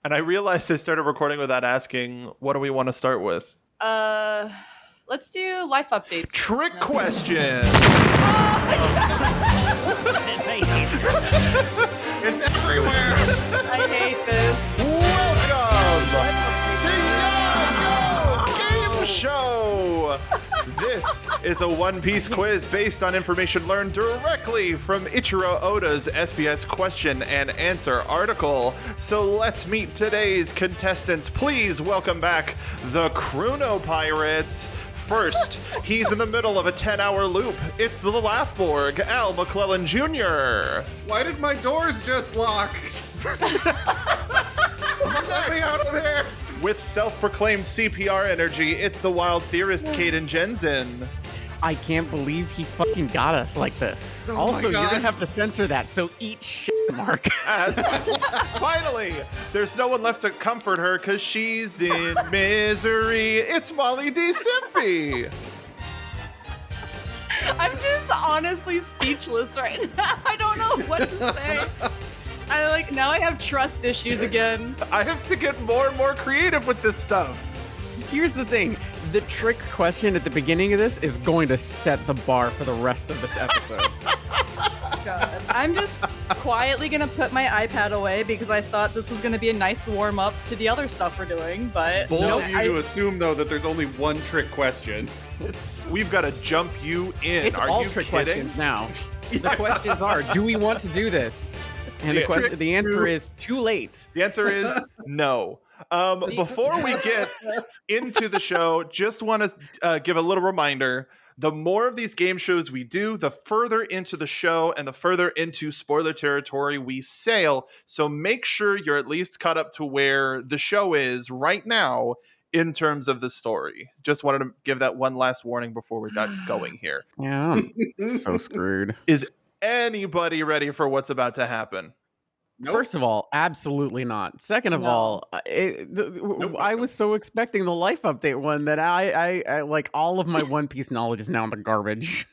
And I realized I started recording without asking, what do we want to start with? Let's do life updates. Trick question. It's everywhere. I hate this. Welcome to Yo Game Show. This is a One Piece quiz based on information learned directly from Ichiro Oda's SBS question and answer article. So let's meet today's contestants. Please welcome back the Chrono Pirates. First, he's in the middle of a 10-hour loop. It's the Laughborg, Al McClellan Jr. Why did my doors just lock? Let me out of here. With self-proclaimed CPR energy, it's the wild theorist Caden Jensen. I can't believe he fucking got us like this. Oh Also, my you're God. gonna have to censor that, so eat shit, Mark. Finally, there's no one left to comfort her because she's in misery. It's Molly D. Simpy. I'm just honestly speechless right now. I don't know what to say. Now I have trust issues again. I have to get more and more creative with this stuff. Here's the thing. The trick question at the beginning of this is going to set the bar for the rest of this episode. God. I'm just quietly gonna put my iPad away because I thought this was gonna be a nice warm up to the other stuff we're doing, but Bold No, of you to assume, though, that there's only one trick question. We've got to jump you in. It's Are all you trick kidding? questions now. The questions are, do we want to do this? And Yeah. the answer is too late. The answer is no. Before we get into the show, just want to give a little reminder. The more of these game shows we do, the further into the show and the further into spoiler territory we sail. So make sure you're at least caught up to where the show is right now in terms of the story. Just wanted to give that one last warning before we got going here. Yeah, I'm so screwed. Is anybody ready for what's about to happen? Nope. First of all, absolutely not. Second of No. all, I was so expecting the life update one that I like all of my One Piece knowledge is now in the garbage.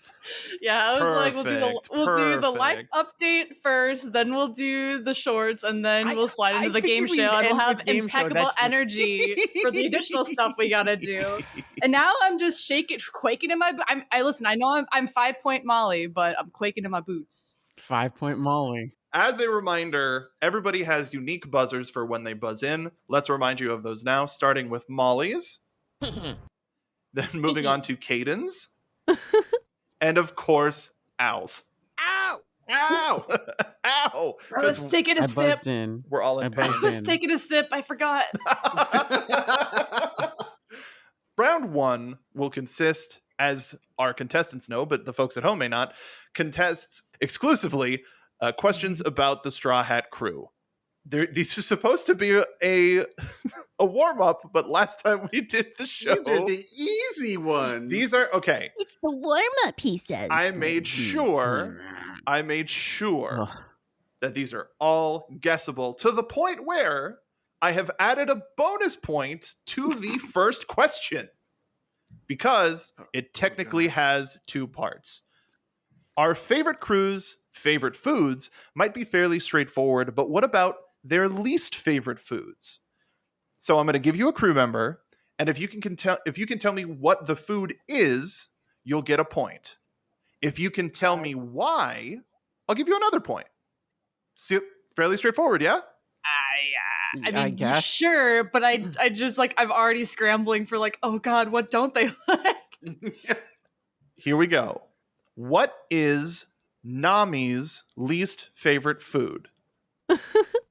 yeah, I was like, we'll do the live Perfect. update first, then we'll do the shorts, and then we'll slide into the game figured we'd show, and we'll end have with game show, impeccable that's the- energy for the additional stuff we gotta do. And now I'm just quaking in my. Listen. I know I'm 5 Point Molly, but I'm quaking in my boots. 5 Point Molly. As a reminder, everybody has unique buzzers for when they buzz in. Let's remind you of those now, starting with Molly's, then moving on to Caden's, and of course, Al's. Ow! Ow! Ow! I was 'Cause taking a I sip. buzzed in. we're all in I pain. buzzed I was in. taking a sip. I forgot. Round one will consist, as our contestants know, but the folks at home may not, contests exclusively questions about the Straw Hat crew. These are supposed to be a warm-up, but last time we did the show... These are the easy ones. These are... Okay, It's the warm-up, he says. I made sure Ugh. that these are all guessable to the point where I have added a bonus point to the first question because it technically has two parts. Our favorite crew's favorite foods might be fairly straightforward, but what about their least favorite foods? So I'm going to give you a crew member, and if you can tell me what the food is, you'll get a point. If you can tell me why, I'll give you another point. See, fairly straightforward, yeah? I mean, guess. sure, but I just I'm already scrambling for oh God, what don't they like? Here we go. What is Nami's least favorite food?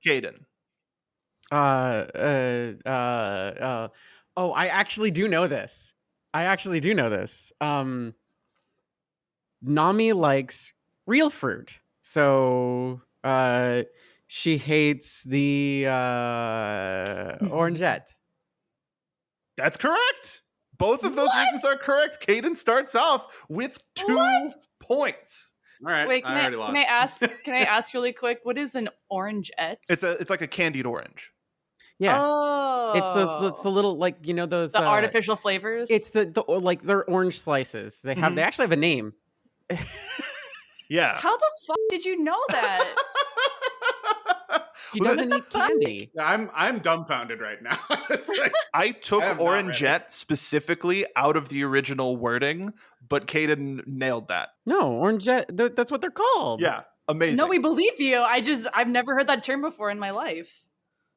Caden. Oh, I actually do know this. Nami likes real fruit. So, she hates the orangette. That's correct. Both of those reasons are correct. Caden starts off with 2 points. All right. Wait, I already lost. can I ask really quick? What is an orangette? It's like a candied orange. Yeah. Oh, It's the little those the artificial flavors. It's they're orange slices. They actually have a name. Yeah. How the fuck did you know that? She doesn't eat candy. I'm dumbfounded right now. It's like, I took I am not ready. Orangette specifically out of the original wording, but Caden nailed that. No, Orangette. That's what they're called. Yeah, amazing. No, we believe you. I've never heard that term before in my life.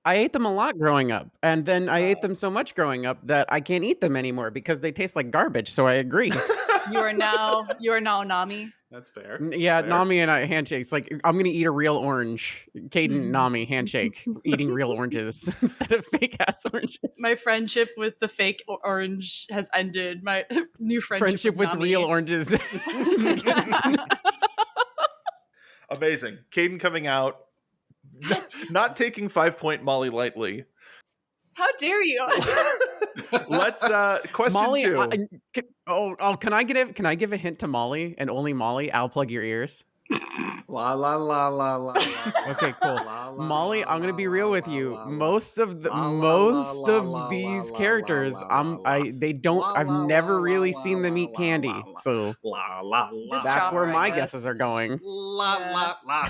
I ate them a lot growing up, and then I ate them so much growing up that I can't eat them anymore because they taste like garbage. So I agree. You are now Nami. that's fair. Yeah, Fair. Nami and I handshakes. Like I'm gonna eat a real orange. Caden, Nami handshake, eating real oranges instead of fake ass oranges. My friendship with the fake orange has ended. My new friendship with Nami. real oranges. Amazing. Caden coming out, not taking 5-point Molly lightly. How dare you? Let's question Molly, 2. can I give a hint to Molly and only Molly? I'll plug your ears. La la la la la. Okay, cool. La, la, Molly, la, I'm gonna be la, real la, with la, you. la, la. Most of La, la, la, la, these la, characters, la, la, la. they don't. La, I've la, never la, really la, seen them la, eat la, candy, la, la. so La la la. Just that's Chopper, where I my guess. guesses are going. La Yeah. la la.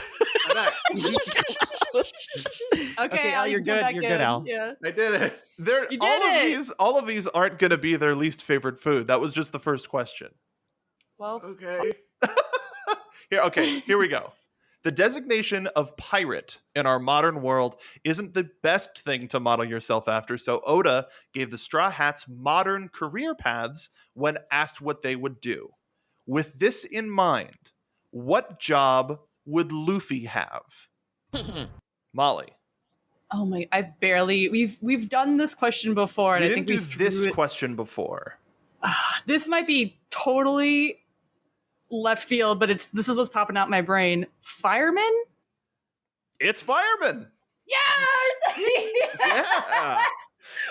Okay, Al, Al, you're you can come good. back You're in. good, Al. Yeah. I did it. You did it! All of these aren't going to be their least favorite food. That was just the first question. Well, Okay. Here we go. The designation of pirate in our modern world isn't the best thing to model yourself after, so Oda gave the Straw Hats modern career paths when asked what they would do. With this in mind, what job would Luffy have? Molly. oh my! We've done this question before, and We I didn't think do we this threw it. question before. This might be totally left field, but this is what's popping out in my brain. Fireman? It's fireman. Yes! Yeah.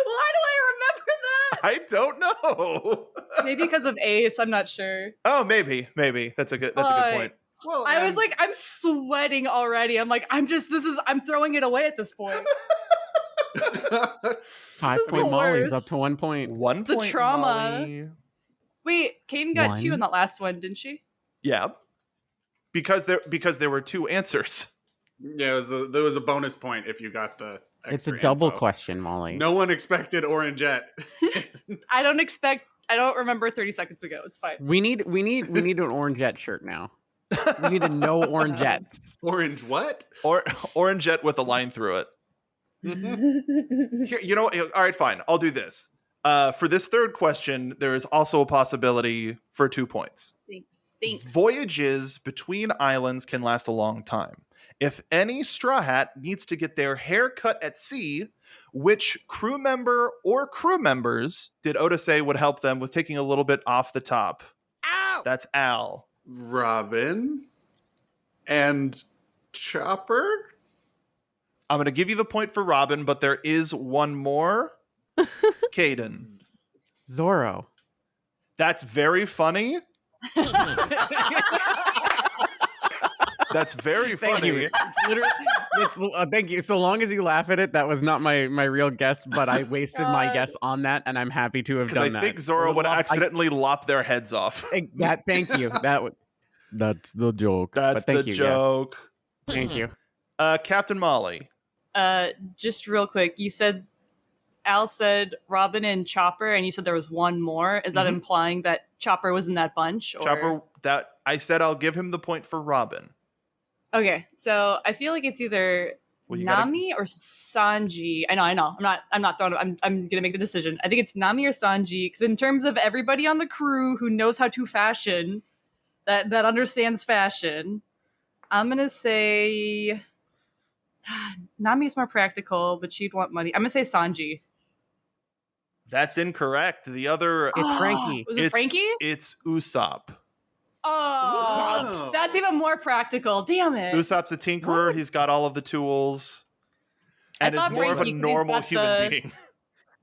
Why do I remember that? I don't know. Maybe because of Ace. I'm not sure. Oh, maybe. That's a good point. Well, I was and- like, I'm sweating already. I'm like, I'm throwing it away at this point. 5 is the point Molly's up worst. to 1 point. 1 The point. trauma. Molly. Wait, Kaden got 2 One. in that last one, didn't she? Yeah. Because there were 2 answers. yeah, there was a bonus point if you got the. It's a extra double info. question, Molly. No one expected Orangette. I don't remember 30 seconds ago. It's fine. We need an Orangette shirt now. We need to know Orangettes. Orange what? Or Orangette with a line through it. Here, all right, fine. I'll do this. For this third question, there is also a possibility for 2 points. Thanks. Voyages between islands can last a long time. If any Straw Hat needs to get their hair cut at sea, which crew member or crew members did Oda say would help them with taking a little bit off the top? Ow! That's Al. Robin and Chopper. I'm going to give you the point for Robin, but there is one more. Caden. Zorro. That's very funny. That's very Thank funny. you. It's literally, thank you. So long as you laugh at it, that was not my real guess, but I wasted my God. guess on that, and I'm happy to have Because done I that. think Zoro would I- accidentally lop their heads off. Thank you. That's the joke. That's but thank the you, joke. Yes. Thank you. Captain Molly. Just real quick, Al said Robin and Chopper, and you said there was one more. Is that Mhm. implying that Chopper was in that bunch? Or? Chopper, that I said I'll give him the point for Robin. Okay, so I feel like it's either Well, you gotta- Nami or Sanji. I know. I'm not throwing. I'm gonna make the decision. I think it's Nami or Sanji because in terms of everybody on the crew who knows how to fashion, that understands fashion, I'm gonna say Nami's more practical, but she'd want money. I'm gonna say Sanji. That's incorrect. The other, It's Frankie. Was it Frankie? it's Usopp. Oh, that's even more practical. Damn it. Usopp's a tinkerer. What? He's got all of the tools. I And is thought more of a Frankie, 'cause he's normal got human the- being.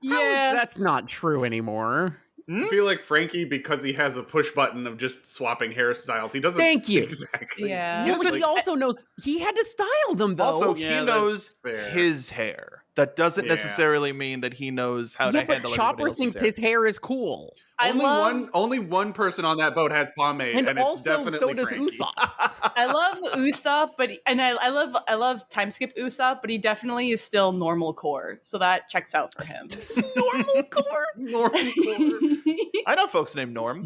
Yeah. That's not true anymore. I feel like Frankie, because he has a push button of just swapping hairstyles, he doesn't. Thank you. Exactly. Yeah. Yeah, but Like- he also knows he had to style them though. Also, Yeah, he that's knows fair. his hair. That doesn't Yeah. necessarily mean that he knows how to Yeah, but handle Chopper everybody else's thinks hair. his hair is cool. Only one person on that boat has pomade, And and it's also, definitely so does Cranky. Usopp. I love Usopp, I love time skip Usopp, but he definitely is still normal core, so that checks out for him. Normal core? Normal core. I know folks named Norm.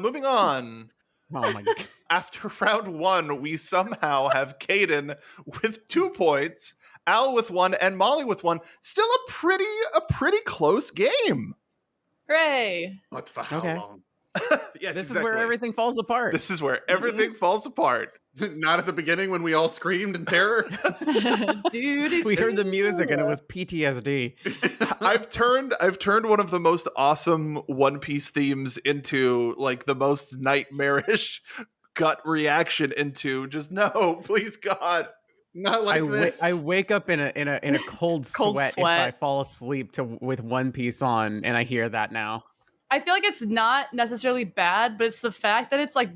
Moving on. Oh my god. After round 1, we somehow have Caden with 2 points, Al with 1, and Molly with 1. Still a pretty close game. Hooray! What for how Okay. long? Yes, This is where everything falls apart. This is where everything falls apart. Not at the beginning when we all screamed in terror. Dude, We heard the music and it was PTSD. I've turned one of the most awesome One Piece themes into like the most nightmarish gut reaction into just no, please God. Not like this. I wake up in a cold, Cold sweat, sweat. if I fall asleep with One Piece on, and I hear that now. I feel like it's not necessarily bad, but it's the fact that it's like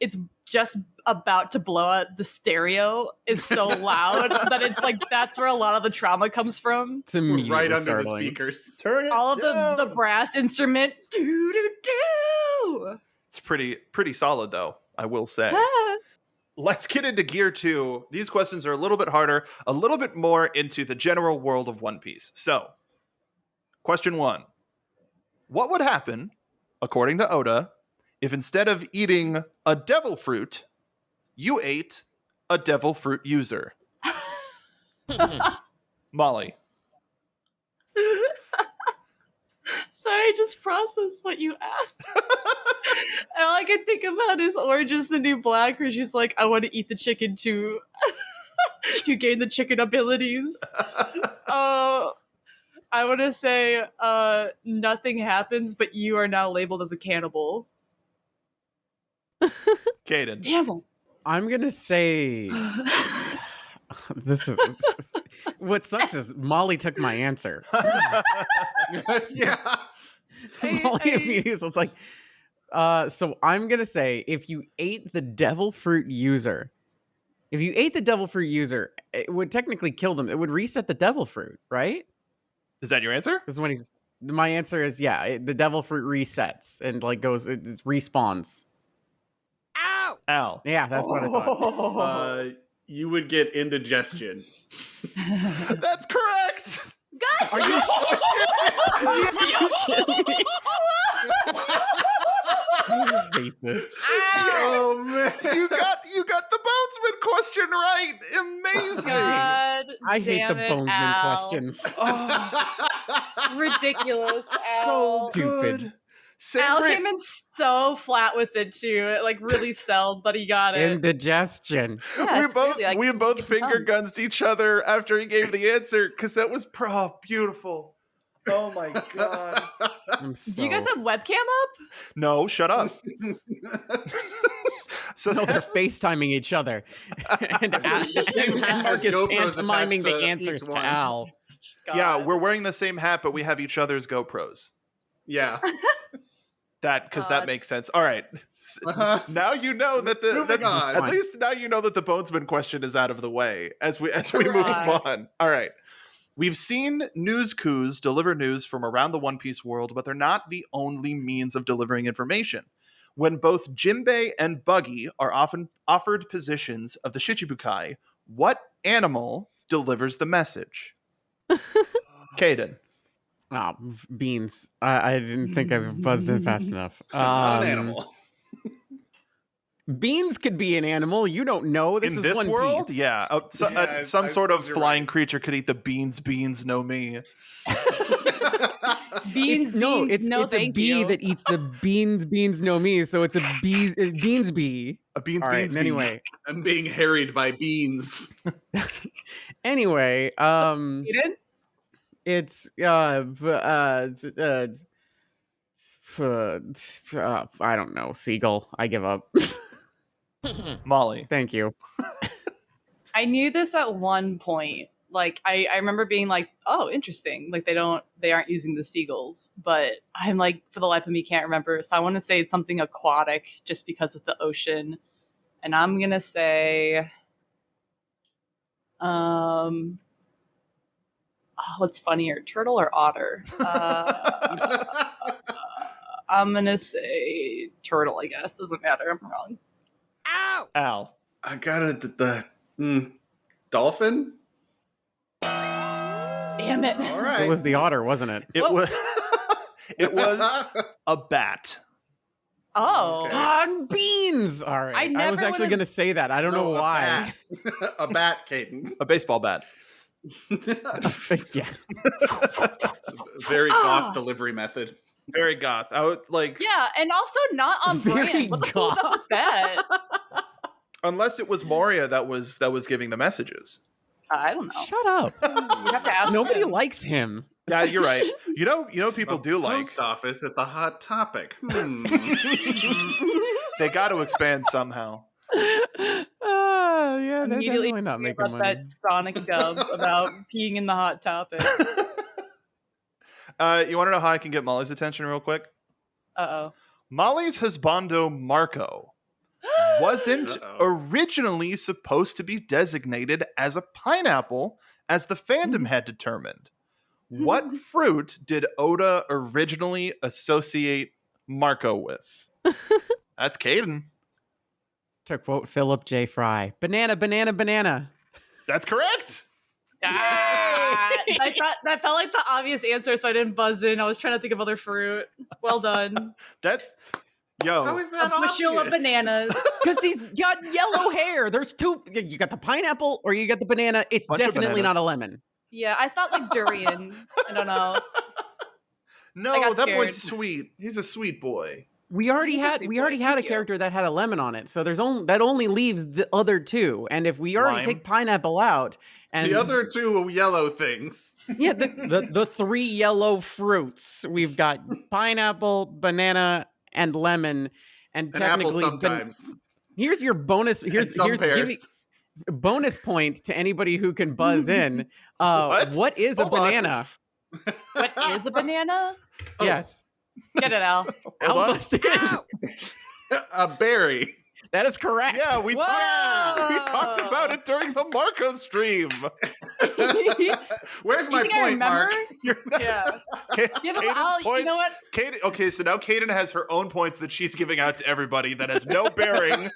it's just about to blow out. The stereo is so loud that it's like that's where a lot of the trauma comes from. It's immediately right under startling. the speakers. Turn it All of down. the brass instrument. Do do do. It's pretty solid though, I will say. Let's get into Gear 2. These questions are a little bit harder, a little bit more into the general world of One Piece. So, question 1. What would happen, according to Oda, if instead of eating a devil fruit, you ate a devil fruit user? Molly. Sorry, I just processed what you asked. All I can think about is Orange is the New Black, where she's like, I want to eat the chicken to gain the chicken abilities. I want to say nothing happens, but you are now labeled as a cannibal. Caden. Damn 'em. I'm gonna say this is what sucks is Molly took my answer. Yeah. Molly immediately was like, so I'm gonna say if you ate the devil fruit user, it would technically kill them. It would reset the devil fruit, right? Is that your answer? This is when my answer is yeah. The devil fruit resets and like goes, it respawns. Ow! Al. Yeah, that's what I thought. You would get indigestion. That's correct. Are you sure? I hate this. Oh man. You got the Bonesman question right. Amazing. God I hate the damn it, Bonesman Al. questions. Ridiculous. So Al. Stupid. good. Al Same came in so flat with it too. It like really sold that he got it. Indigestion. Yeah, we it's both really, like, we both it's finger nuts. gunsed each other after he gave the answer because that was beautiful. Oh my god. I'm so... Do you guys have webcam up? No, shut up. So No, they're that's, FaceTiming each other. And Mark is GoPros pantomiming attached the to answers each to one. Al. yeah, God. we're wearing the same hat, but we have each other's GoPros. Yeah. That God. makes sense. All right. Now you know that Moving on. at least now you know that the Bonesman question is out of the way as we move Right. on. All right. We've seen news coups deliver news from around the One Piece world, but they're not the only means of delivering information. When both Jinbei and Buggy are often offered positions of the Shichibukai, what animal delivers the message? Caden. Oh, beans. I didn't think I buzzed in fast enough. Not an animal. Beans could be an animal. You don't know. This In is this One world? Piece. Yeah. Yeah, Some I sort of suppose you're flying right. creature could eat the beans, no me. Beans, It's no a thank bee you. that eats the beans no me. So it's a beans bee. A beans, All right. beans, and anyway, I'm being harried by beans. anyway, Aiden? it's I don't know, seagull. I give up. Molly. Thank you. I knew this at one point. Like I remember being like, oh, interesting. Like they aren't using the seagulls, but I'm like, for the life of me, can't remember. So I want to say it's something aquatic just because of the ocean. And I'm gonna say Oh, what's funnier, turtle or otter? I'm gonna say turtle. I guess doesn't matter. I'm wrong. Ow! Al. I got dolphin. Damn it! All right. It was the otter, wasn't it? It Whoa. was it was a bat. Oh, Okay. On beans. All right. I I was never actually would've- going to say that. I don't know No, why. A bat, Caden. A baseball bat. Yeah. Very Ah. goth delivery method. Very goth. I would like yeah, and also not on Very brand. What the hell's up with that? unless it was Moria that was giving the messages. I don't know. Shut up. You have to ask Nobody him. likes him. Yeah, you're right. You know people do like. Post office at the Hot Topic. They got to expand somehow. Yeah, they're Immediately definitely not thinking making about money. that Sonic dub about peeing in the Hot Topic. You want to know how I can get Molly's attention real quick? Uh Molly's husbando Marco oh. wasn't Uh-oh. originally supposed to be designated as a pineapple, as the fandom had determined. What fruit did Oda originally associate Marco with? That's Caden. To quote Philip J. Fry, banana, banana, banana. That's correct. Ah, that felt like the obvious answer, so I didn't buzz in. I was trying to think of other fruit. Well done. That's yo. How is A that bushel of obvious? bananas. Because he's got yellow hair. There's two. You got the pineapple or you got the banana. It's Bunch of definitely not bananas. a lemon. Yeah, I thought like durian. I don't know. I No, got that boy's scared. sweet. He's a sweet boy. We already He's a had sweet we boy, already had a thank you. character that had a lemon on it. So there's only that only leaves the other two. And if we already Lime. take pineapple out, and The other two yellow things. yeah, the three yellow fruits we've got pineapple, banana, and lemon, and And apple technically sometimes. here's your bonus. And Here's some give me pears. bonus point to anybody who can buzz in. What is Hold a on. banana? What is a banana? Oh. Yes. Get it, Al. I'll on. buzz in. Ow! A berry. That is correct. Yeah, we talked Whoa. about it during the Marco stream. Where's my You think I point, remember? Mark? You're Yeah. Ca- Yeah, but Caden's Al, you points- know what? Caden, okay, so now Caden has her own points that she's giving out to everybody that has no bearing.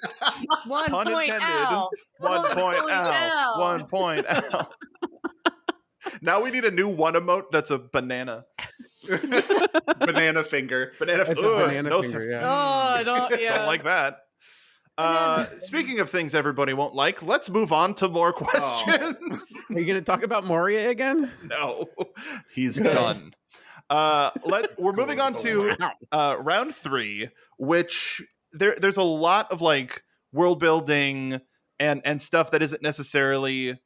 1 Pun point intended. Al. 1 point out. Al. 1 point out. Now we need a new one emote that's a banana. Banana finger. Banana, It's a ugh, banana no finger, th- yeah. Oh, I don't. Yeah. Don't like that. Banana. Speaking of things everybody won't like, let's move on to more questions. Are you going to talk about Moria again? No, he's Good. done. We're moving on to round 3, which there's a lot of like world building and stuff that isn't necessarily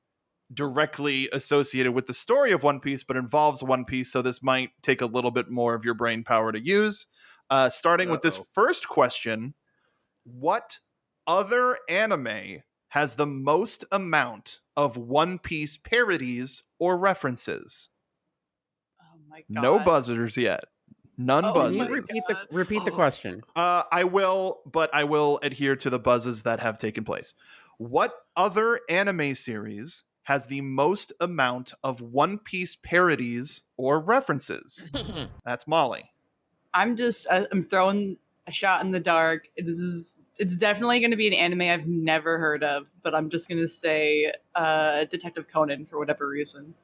directly associated with the story of One Piece, but involves One Piece. So this might take a little bit more of your brain power to use. Starting with this first question: what other anime has the most amount of One Piece parodies or references? Oh my god. No buzzers yet. None Oh Can buzzers. you my repeat the question? I will, but I will adhere to the buzzes that have taken place. What other anime series has the most amount of One Piece parodies or references? That's Molly. I'm throwing a shot in the dark. It's definitely going to be an anime I've never heard of, but I'm just going to say Detective Conan for whatever reason,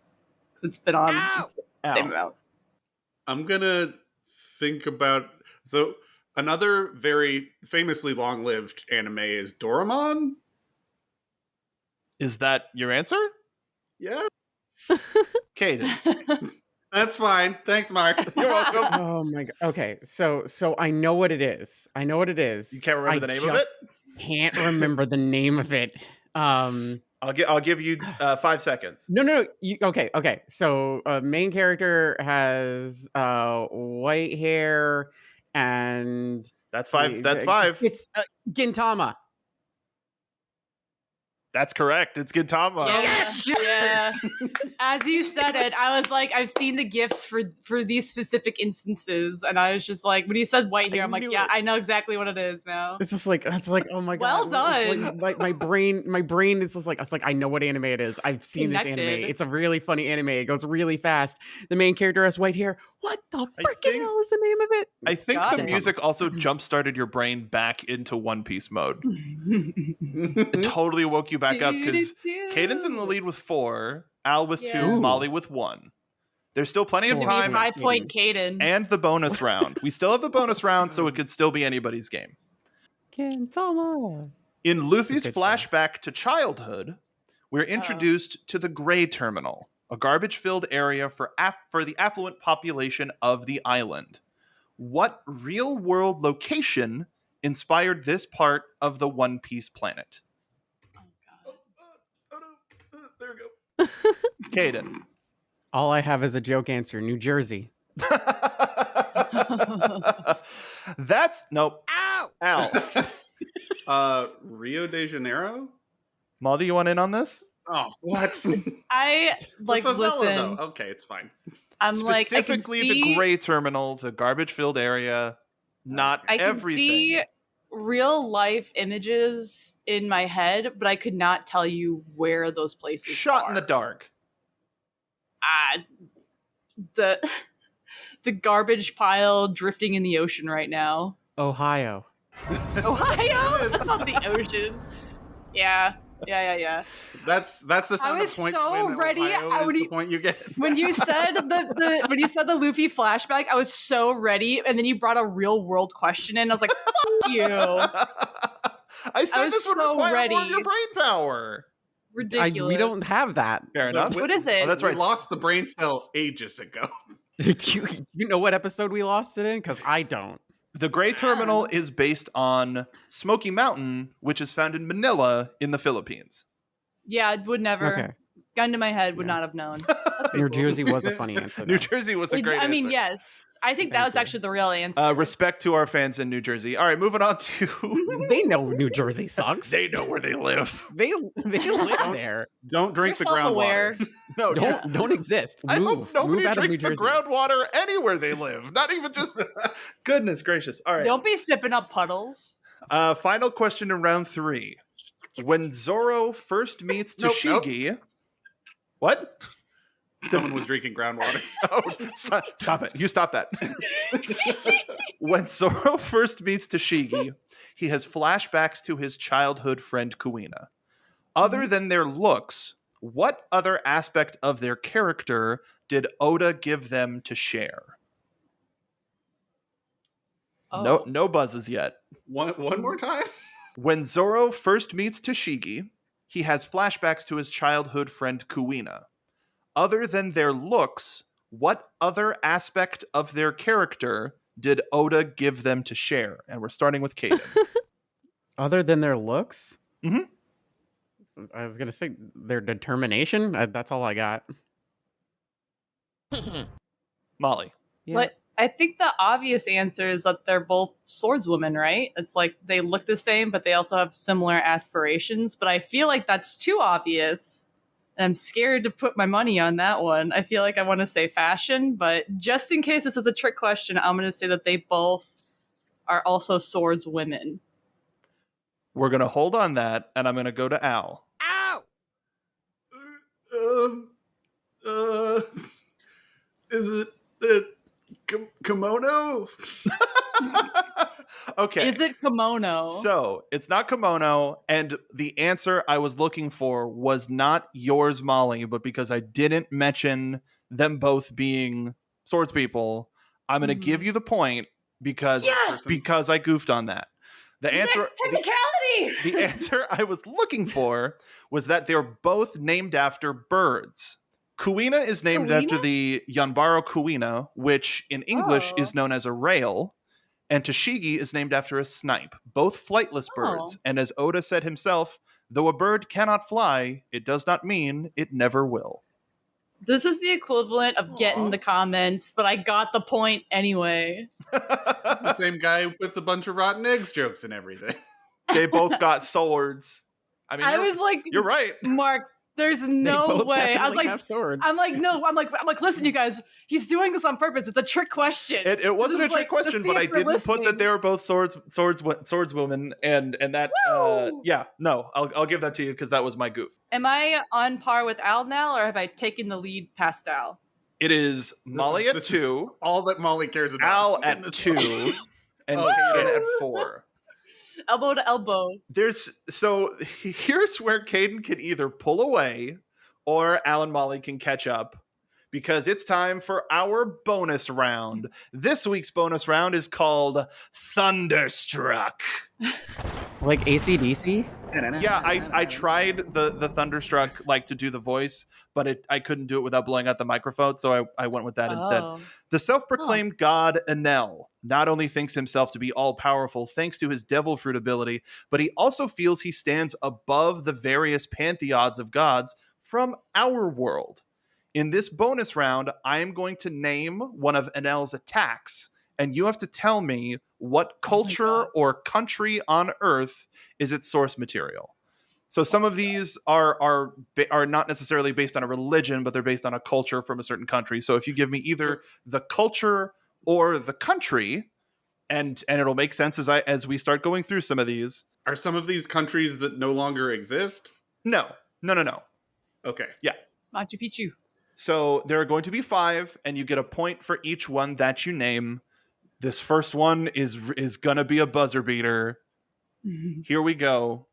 because it's been on Ow! the same amount. I'm gonna think about another very famously long-lived anime is Doraemon. Is that your answer? Yeah, Caden. that's fine. Thanks, Mark. You're welcome. Oh my god. Okay, so I know what it is. I know what it is. You can't remember the name of just it? Can't remember the name of it. I'll give you 5 seconds. No. Okay. So, main character has white hair, and That's 5. That's 5. It's Gintama. That's correct. It's Gintama. Yes! Yeah. As you said it, I was like, I've seen the gifts for these specific instances, and I was just like, when you said white hair, I'm like, knew yeah, it. I know exactly what it is now. It's just like oh my Well god. It's done. like my brain is just like it's like I know what anime it is. I've seen this Connected. anime. It's a really funny anime. It goes really fast. The main character has white hair. What the freaking think- hell is the name of it? I think Got the it. music also jump-started your brain back into One Piece mode. It totally woke you back up because Caden's in the lead with 4, Al with 2, Yeah. Molly with 1. There's still plenty of So time 5-point Caden. and the bonus round. We still have the bonus round, so it could still be anybody's game. Gintama. In Luffy's Good show. flashback to childhood, we're introduced to the Gray Terminal, a garbage-filled area for the affluent population of the island. What real-world location inspired this part of the One Piece planet? There we go. Caden. All I have is a joke answer. New Jersey. That's nope. Ow! Al. Rio de Janeiro? Mal, do you want in on this? Oh, what? I like The favela, listen. though. Okay, it's fine. I'm like I can Specifically, see, the Gray Terminal, the garbage-filled area, not I can everything. see real life images in my head, but I could not tell you where those places Shot are. in the dark. The garbage pile drifting in the ocean right now. Ohio. Ohio? That's not the ocean. Yeah. That's the sound was of point so when ready. Ohio is the point you get. When you said the Luffy flashback, I was so ready, and then you brought a real world question in. I was like, "Fuck you!" I said was this would so require more of ready. your brain power. Ridiculous. We don't have that. Fair enough. What is it? Oh, that's We right. lost the brain cell ages ago. you know what episode we lost it in? Because I don't. The Gray Terminal is based on Smoky Mountain, which is found in Manila in the Philippines. Yeah, would never. Okay. Gun to my head, would Yeah. not have known. That's pretty New cool. Jersey was a funny answer. New though. Jersey was a great I mean, answer. yes. I think that Thank was you. actually the real answer. Respect to our fans in New Jersey. All right, moving on to... They know New Jersey sucks. They know where they live. They live there. Don't drink You're the self-aware. groundwater. No, Don't exist. I Move. hope nobody Move out drinks of New the Jersey. groundwater anywhere they live. Not even just... Goodness gracious. All right. Don't be sipping up puddles. Final question in round 3. When Zoro first meets Nope, nope. Tashigi... What? Someone was drinking groundwater. Oh, stop it. You stop that. When Zoro first meets Tashigi, he has flashbacks to his childhood friend Kuina. Other than their looks, what other aspect of their character did Oda give them to share? Oh. No buzzes yet. One more time? When Zoro first meets Tashigi, he has flashbacks to his childhood friend Kuina. Other than their looks, what other aspect of their character did Oda give them to share? And we're starting with Kaden. Other than their looks? Mhm. I was going to say their determination. That's all I got. Molly. Yeah. But I think the obvious answer is that they're both swordswomen, right? It's like they look the same, but they also have similar aspirations. But I feel like that's too obvious. And I'm scared to put my money on that one. I feel like I want to say fashion, but just in case this is a trick question, I'm going to say that they both are also swordswomen. We're going to hold on that, and I'm going to go to Al. Ow! Is it kimono? Okay. Is it kimono? So it's not kimono, and the answer I was looking for was not yours, Molly, but because I didn't mention them both being swords people, I'm going to give you the point because I goofed on that. The answer, Technicality! the answer I was looking for was that they're both named after birds. Kuina is named Kuina? after the Yanbaro Kuina, which in English Oh. is known as a rail, and Tashigi is named after a snipe, both flightless birds. Oh. And as Oda said himself, though a bird cannot fly, it does not mean it never will. This is the equivalent of getting Aw. the comments, but I got the point anyway. The same guy who puts a bunch of rotten eggs jokes and everything. They both got swords. I mean, I was like, you're right. Mark, there's They no both way. I was definitely like, have swords. I'm like, listen, you guys, he's doing this on purpose. It's a trick question. It wasn't This a is trick like, question, to see but I if you're didn't put that listening. they were both swordswomen, and that Woo! yeah, no, I'll give that to you because that was my goof. Am I on par with Al now, or have I taken the lead past Al? It is Molly at This is 2, all that Molly cares about. Al in at this 2, one. and Oh, Kaden shit. at 4. Elbow to elbow. Here's where Caden can either pull away or Al and Molly can catch up because it's time for our bonus round. This week's bonus round is called Thunderstruck. Like ACDC? Yeah, I tried the Thunderstruck like to do the voice, but I couldn't do it without blowing out the microphone, so I went with that instead. Oh. The self-proclaimed god Enel not only thinks himself to be all-powerful thanks to his devil fruit ability, but he also feels he stands above the various pantheons of gods from our world. In this bonus round, I am going to name one of Enel's attacks, and you have to tell me what culture God. or country on Earth is its source material. So some of these are not necessarily based on a religion, but they're based on a culture from a certain country. So if you give me either the culture or the country, and it'll make sense as we start going through some of these. Are some of these countries that no longer exist? No. Okay. Machu Picchu. So there are going to be 5, and you get a point for each one that you name. This first one is gonna be a buzzer beater. Here we go.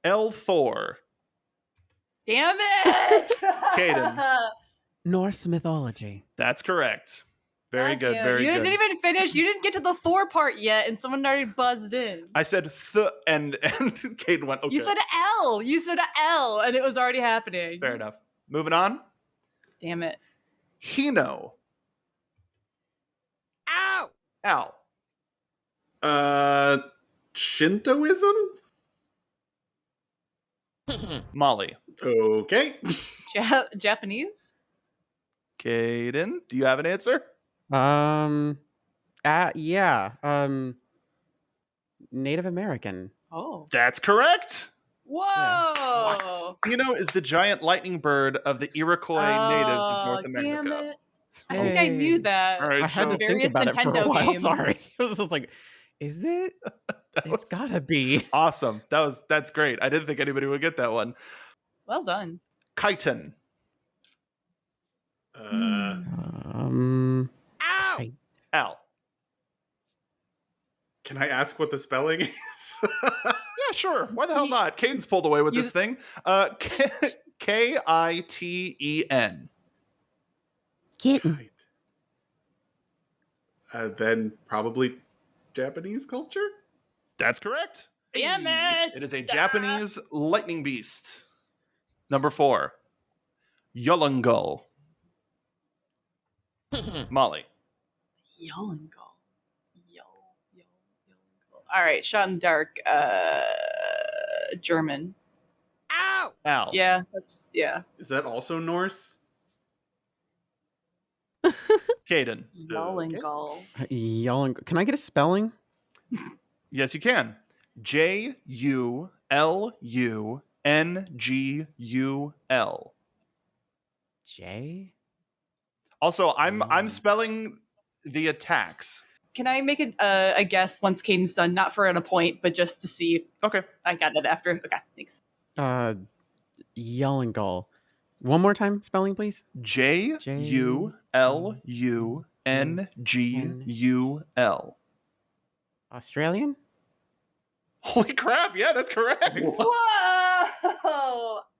El Thor. Damn it! Caden. Norse mythology. That's correct. Very God good, damn it. very You good. didn't even finish. You didn't get to the Thor part yet, and someone already buzzed in. I said and Caden went, okay. You said L. You said L, and it was already happening. Fair enough. Moving on. Damn it. Hino. Ow! Al. Shintoism? Molly. Okay. Japanese? Caden, do you have an answer? Yeah. Native American. Oh. That's correct. Whoa. Hino is the giant lightning bird of the Iroquois natives of North America. Damn it. I think I knew that. All right, I had to think Various about it for a Nintendo while. games. Sorry. It was just like, is it? It's gotta be. Awesome. That's great. I didn't think anybody would get that one. Well done. Chitin. Ow! Al. Can I ask what the spelling is? Yeah, sure. Why the hell not? Caden's pulled away with this thing. Kiten. Kitten. Then probably Japanese culture? That's correct. Damn it. It is a Japanese lightning beast. Number 4. Yolungal. Molly. Yolungal. All right, shot in the dark. German. Ow! Al. Yeah. Is that also Norse? Caden. Yolungal. Yelling. Can I get a spelling? Yes, you can. Julungul. J? Also, I'm spelling the attacks. Can I make a guess once Caden's done? Not for a point, but just to see if Okay. I got it after. Okay, thanks. Yellingal. One more time spelling, please. Julungul. Australian? Holy crap! Yeah, that's correct. Whoa!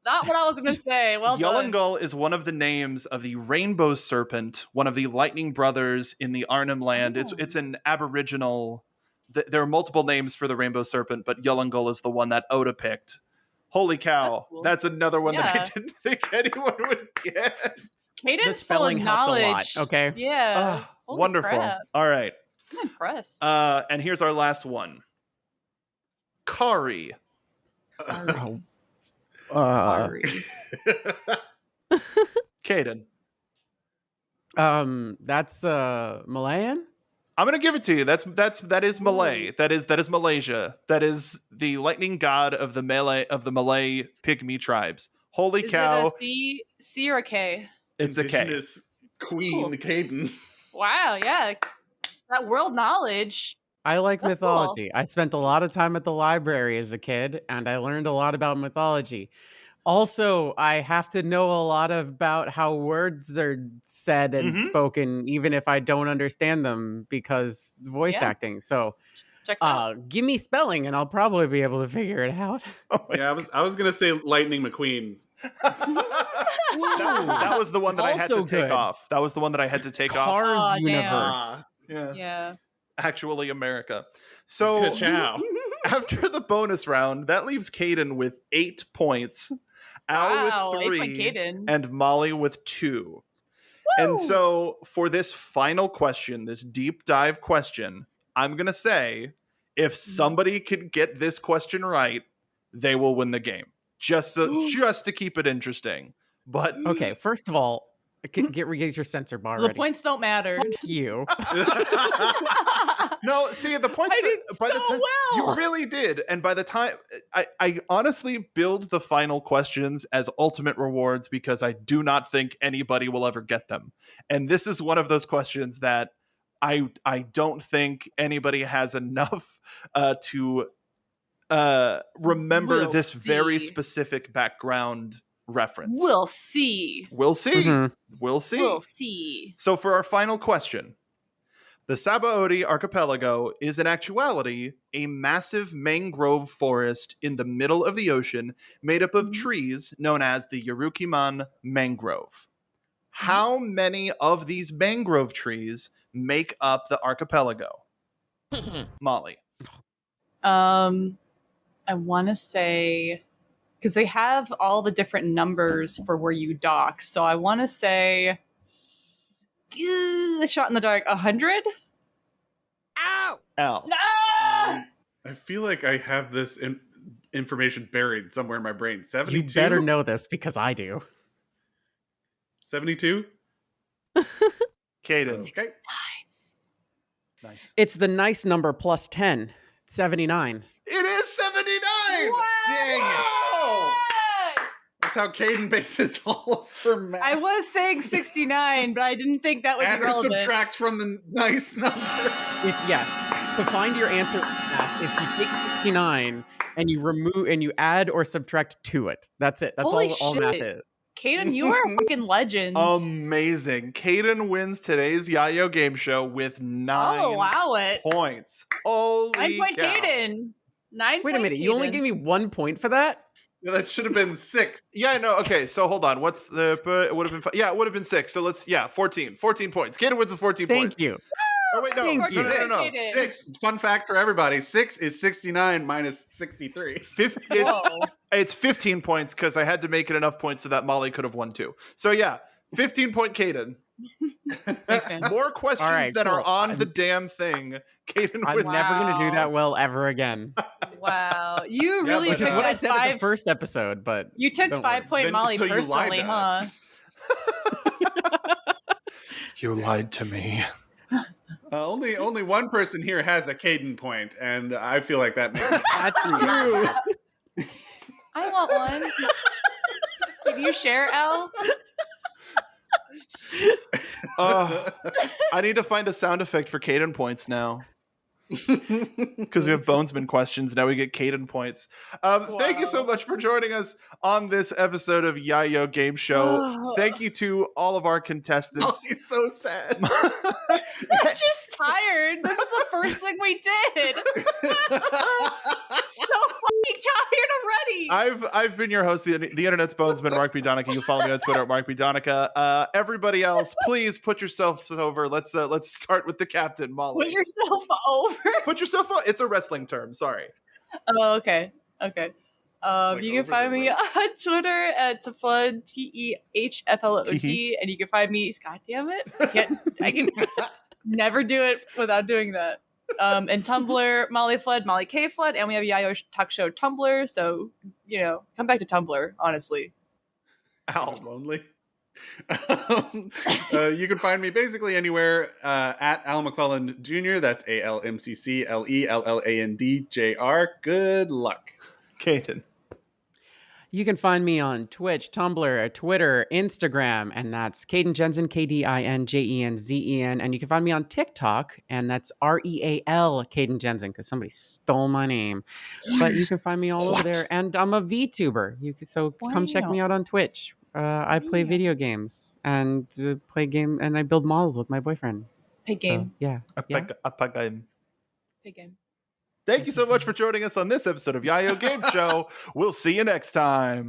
Not what I was going to say. Well done. Yolungal is one of the names of the rainbow serpent, one of the lightning brothers in the Arnhem land. Oh. It's an aboriginal. There are multiple names for the rainbow serpent, but Yolungal is the one that Oda picked. Holy cow! That's cool. That's another one that I Yeah. didn't think anyone would get. The Caden's full of spelling helped a lot. knowledge. Okay. Yeah. Ah, Holy wonderful. crap. All right. I'm impressed. And here's our last one. Kari. Oh. Sorry. Caden. That's Malayan? I'm gonna give it to you. That is Malay. That is Malaysia. That is the lightning god of the Malay pygmy tribes. Holy Is cow! it a C or a K? It's a K. Indigenous Queen Cool. Caden. Wow, yeah. That world knowledge. I like That's mythology. I spent a lot of time at the library as a kid, and I learned a lot about mythology. Also, I have to know a lot about how words are said and Mhm. spoken, even if I don't understand them, because voice Yeah. acting. So, Checks out. give me spelling, and I'll probably be able to figure it out. Oh my Yeah, I was gonna say Lightning McQueen. that was the one that I had to Also take good. off. That was the one that I had to take off. Cars Aw, damn. universe. Yeah. Yeah. Actually, America. So Ciao. after the bonus round, that leaves Caden with 8 points, Al Wow, with 8 point 3, Caden. and Molly with 2. And so for this final question, this deep dive question, I'm going to say if somebody can get this question right, they will win the game. Just to keep it interesting. But Okay, first of all, get your sensor bar the ready. points don't matter. Fuck you. no, see the points. I did by the so time, well! You really did, and by the time I honestly build the final questions as ultimate rewards because I do not think anybody will ever get them, and this is one of those questions that I don't think anybody has enough to remember We'll this very see. specific background reference. We'll see. We'll see. Mhm. We'll see. We'll see. So for our final question, the Sabaody Archipelago is in actuality a massive mangrove forest in the middle of the ocean made up of trees known as the Yurukiman mangrove. How many of these mangrove trees make up the archipelago? Molly. I want to say, because they have all the different numbers for where you dock, so I want to say, shot in the dark, 100? Ow! Al. Ah! I feel like I have this information buried somewhere in my brain. 72? You better know this because I do. 72? Caden. Okay. Nice. It's the nice number plus 10, 79. It is 79! What? Dang it. Oh! That's how Caden bases all of her math. I was saying 69, but I didn't think that would Add be or relevant. subtract from the nice number. It's yes. To find your answer is you take 69 and you remove and you add or subtract to it. That's it. That's Holy all math shit. is. Kaden, you are a fucking legend. Amazing. Caden wins today's Yayo game show with 9 I'll allow it. points. Holy 9 point cow. Caden. 9 Wait a minute, you only gave me 1 point for that? Yeah, that should have been 6. Yeah, no, okay, so hold on. What's the, it would have been, yeah, it would have been 6. So let's, 14 points. Caden wins with 14 points. Thank you. Oh, wait, no, Thank you. no. Caden. 6. Fun fact for everybody. 6 is 69 minus 63. Whoa. It's 15 points because I had to make it enough points so that Molly could have won too. So yeah, 15 point Caden. Thanks, man. More questions All right, that are cool. on the damn thing. Caden I'm wins. never going to do that Wow. well ever again. Wow. You Yeah, really which Which is took what I that said at the 5. first episode, but You took don't 5 worry. point Then- Molly so you lied personally, to huh? us. You lied to me. Only one person here has a Caden point, and I feel like that makes That's true. I want one. Can you share, Elle? I need to find a sound effect for Caden points now. Because we have Bonesman questions, now we get Caden points. Thank you so Wow. much for joining us on this episode of Yayo Game Show. Thank you to all of our Oh, contestants. he's so sad. I'm just tired. This is the first thing we did. I'm so fucking tired already. I've been your host, the internet's Bonesman, Mark B. Donica. You can follow me on Twitter at Mark B. Donica. Everybody else, please put yourselves over. Let's start with the captain, Molly. Put yourself over. Put yourself on. It's a wrestling term. Sorry. Oh, okay. Okay. Like You can over find the me rope. on Twitter at Teflud, TEHFLOD, and you can find me. God damn it! I can never do it without doing that. And Tumblr, Molly Flood, Molly K Flood, and we have Yayo Talk Show Tumblr. So come back to Tumblr. Honestly, Ow. Lonely. You can find me basically anywhere at Al McClelland Jr. That's ALMCCLELLANDJR. Good luck. Caden. You can find me on Twitch, Tumblr, Twitter, Instagram, and that's Caden Jensen, KDINJENZEN. And you can find me on TikTok, and that's REAL Caden Jensen, because somebody stole my name. But you can find me all over there. And I'm a VTuber. Come check me out on Twitch. I play video games and and I build models with my boyfriend. Pig game. So, yeah. Pig game. Thank you so much for joining us on this episode of YYGS Game Show. We'll see you next time.